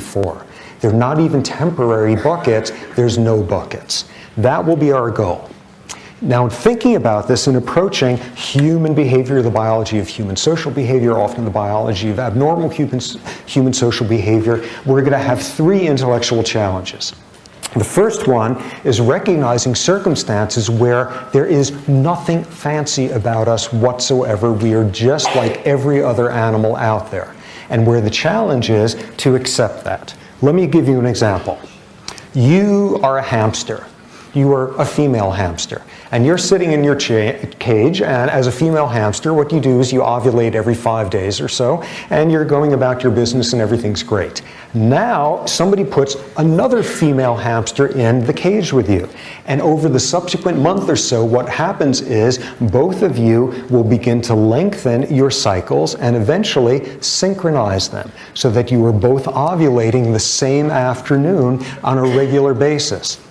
before. They're not even temporary buckets. There's no buckets. That will be our goal. Now, in thinking about this and approaching human behavior, the biology of human social behavior, often the biology of abnormal human social behavior, we're going to have three intellectual challenges. The first one is recognizing circumstances where there is nothing fancy about us whatsoever. We are just like every other animal out there. And where the challenge is to accept that. Let me give you an example. You are a hamster. You are a female hamster. And you're sitting in your cage, and as a female hamster, what you do is you ovulate every 5 days or so, and you're going about your business and everything's great. Now, somebody puts another female hamster in the cage with you. And over the subsequent month or so, what happens is both of you will begin to lengthen your cycles and eventually synchronize them so that you are both ovulating the same afternoon on a regular basis.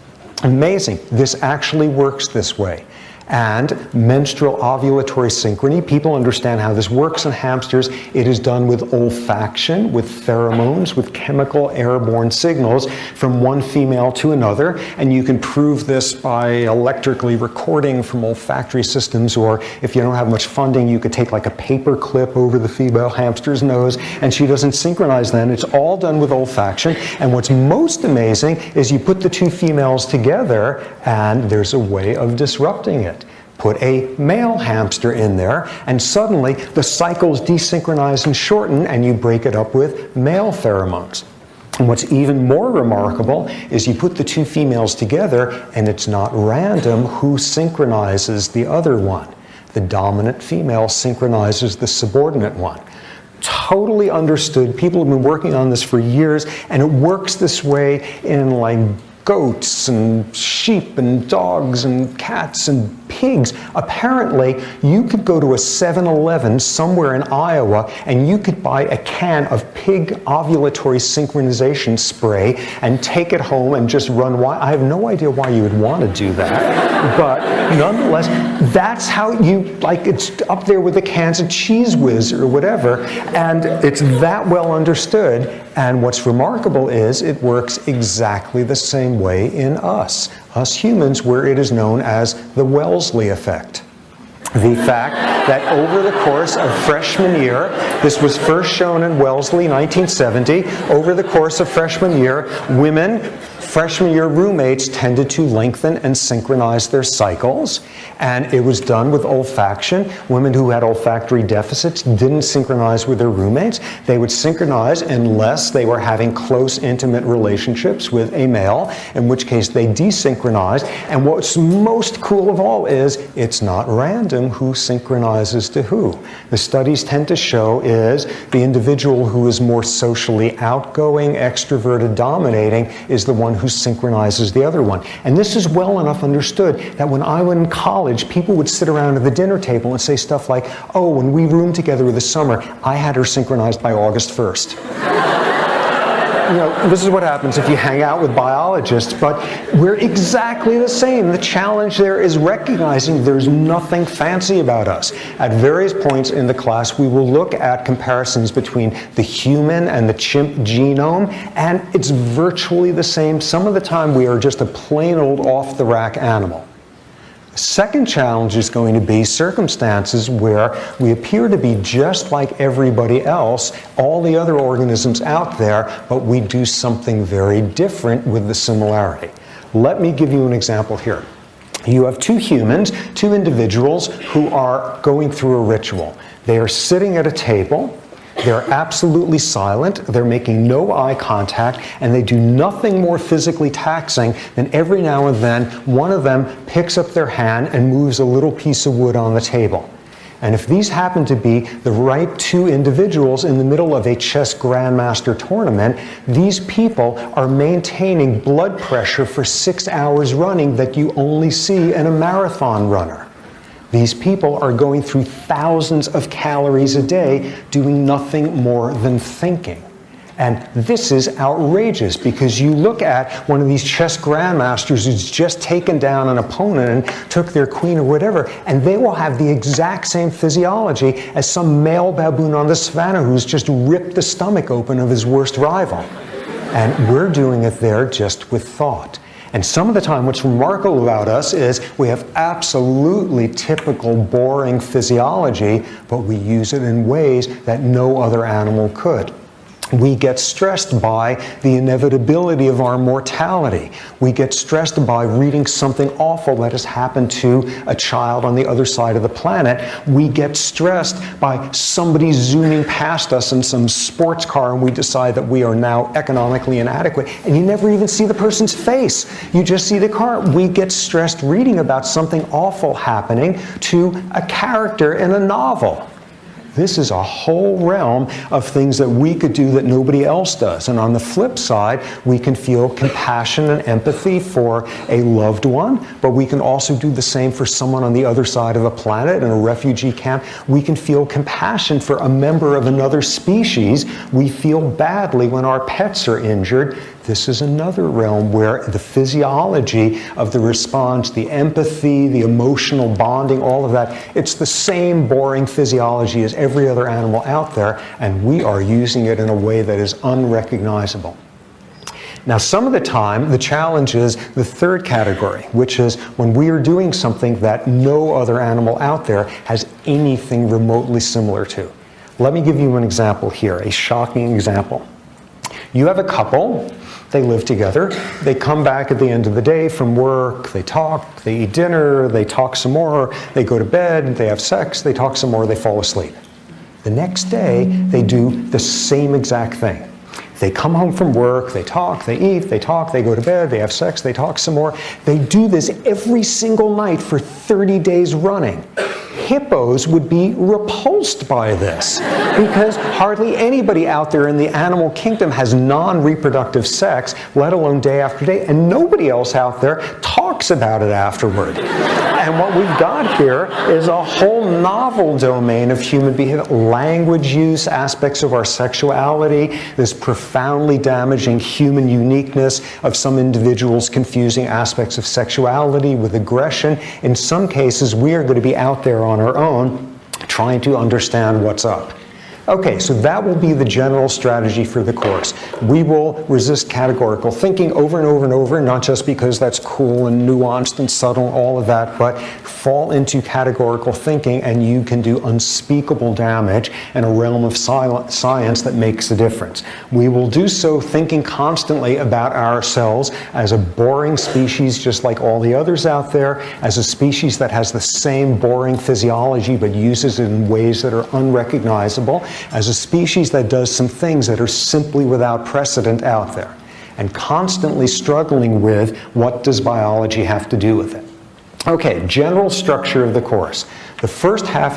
Amazing. This actually works this way. And menstrual ovulatory synchrony, people understand how this works in hamsters. It is done with olfaction, with pheromones, with chemical airborne signals from one female to another. And you can prove this by electrically recording from olfactory systems, or if you don't have much funding, you could take like a paper clip over the female hamster's nose, and she doesn't synchronize then. It's all done with olfaction. And what's most amazing is you put the two females together, and there's a way of disrupting it. Put a male hamster in there, and suddenly the cycles desynchronize and shorten, and you break it up with male pheromones. And what's even more remarkable is you put the two females together, and it's not random who synchronizes the other one. The dominant female synchronizes the subordinate one. Totally understood. People have been working on this for years, and it works this way in like goats and sheep and dogs and cats and pigs. Apparently, you could go to a 7-Eleven somewhere in Iowa and you could buy a can of pig ovulatory synchronization spray and take it home and just run wild. I have no idea why you would want to do that, but nonetheless, that's how you, like, it's up there with the cans of Cheese Whiz or whatever, and it's that well understood. And what's remarkable is it works exactly the same way in us humans, where it is known as the Wellesley effect. The fact that over the course of freshman year, this was first shown in Wellesley, 1970, over the course of freshman year, women, freshman year roommates tended to lengthen and synchronize their cycles, and it was done with olfaction. Women who had olfactory deficits didn't synchronize with their roommates. They would synchronize unless they were having close, intimate relationships with a male, in which case they desynchronized. And what's most cool of all is it's not random who synchronizes to who. The studies tend to show is the individual who is more socially outgoing, extroverted, dominating is the one who synchronizes the other one. And this is well enough understood that when I was in college, people would sit around at the dinner table and say stuff like, oh, when we roomed together in the summer, I had her synchronized by August 1st. You know, this is what happens if you hang out with biologists, but we're exactly the same. The challenge there is recognizing there's nothing fancy about us. At various points in the class, we will look at comparisons between the human and the chimp genome, and it's virtually the same. Some of the time, we are just a plain old off-the-rack animal. The second challenge is going to be circumstances where we appear to be just like everybody else, all the other organisms out there, but we do something very different with the similarity. Let me give you an example here. You have two humans, two individuals who are going through a ritual. They are sitting at a table. They're absolutely silent, they're making no eye contact, and they do nothing more physically taxing than every now and then one of them picks up their hand and moves a little piece of wood on the table. And if these happen to be the right two individuals in the middle of a chess grandmaster tournament, these people are maintaining blood pressure for 6 hours running that you only see in a marathon runner. These people are going through thousands of calories a day doing nothing more than thinking. And this is outrageous because you look at one of these chess grandmasters who's just taken down an opponent and took their queen or whatever, and they will have the exact same physiology as some male baboon on the savannah who's just ripped the stomach open of his worst rival. And we're doing it there just with thought. And some of the time, what's remarkable about us is we have absolutely typical boring physiology, but we use it in ways that no other animal could. We get stressed by the inevitability of our mortality. We get stressed by reading something awful that has happened to a child on the other side of the planet. We get stressed by somebody zooming past us in some sports car, and we decide that we are now economically inadequate. And you never even see the person's face. You just see the car. We get stressed reading about something awful happening to a character in a novel. This is a whole realm of things that we could do that nobody else does. And on the flip side, we can feel compassion and empathy for a loved one, but we can also do the same for someone on the other side of a planet in a refugee camp. We can feel compassion for a member of another species. We feel badly when our pets are injured. This is another realm where the physiology of the response, the empathy, the emotional bonding, all of that, it's the same boring physiology as every other animal out there, and we are using it in a way that is unrecognizable. Now, some of the time, the challenge is the third category, which is when we are doing something that no other animal out there has anything remotely similar to. Let me give you an example here, a shocking example. You have a couple. They live together. They come back at the end of the day from work. They talk. They eat dinner. They talk some more. They go to bed. They have sex. They talk some more. They fall asleep. The next day, they do the same exact thing. They come home from work. They talk. They eat. They talk. They go to bed. They have sex. They talk some more. They do this every single night for 30 days running. Hippos would be repulsed by this because hardly anybody out there in the animal kingdom has non-reproductive sex, let alone day after day, and nobody else out there talks about it afterward. And what we've got here is a whole novel domain of human behavior, language use, aspects of our sexuality, this profoundly damaging human uniqueness of some individuals confusing aspects of sexuality with aggression. In some cases, we are going to be out there on our own trying to understand what's up. Okay, so that will be the general strategy for the course. We will resist categorical thinking over and over and over, not just because that's cool and nuanced and subtle and all of that, but fall into categorical thinking and you can do unspeakable damage in a realm of science that makes a difference. We will do so thinking constantly about ourselves as a boring species just like all the others out there, as a species that has the same boring physiology but uses it in ways that are unrecognizable, as a species that does some things that are simply without precedent out there, and constantly struggling with what does biology have to do with it. Okay, general structure of the course. The first half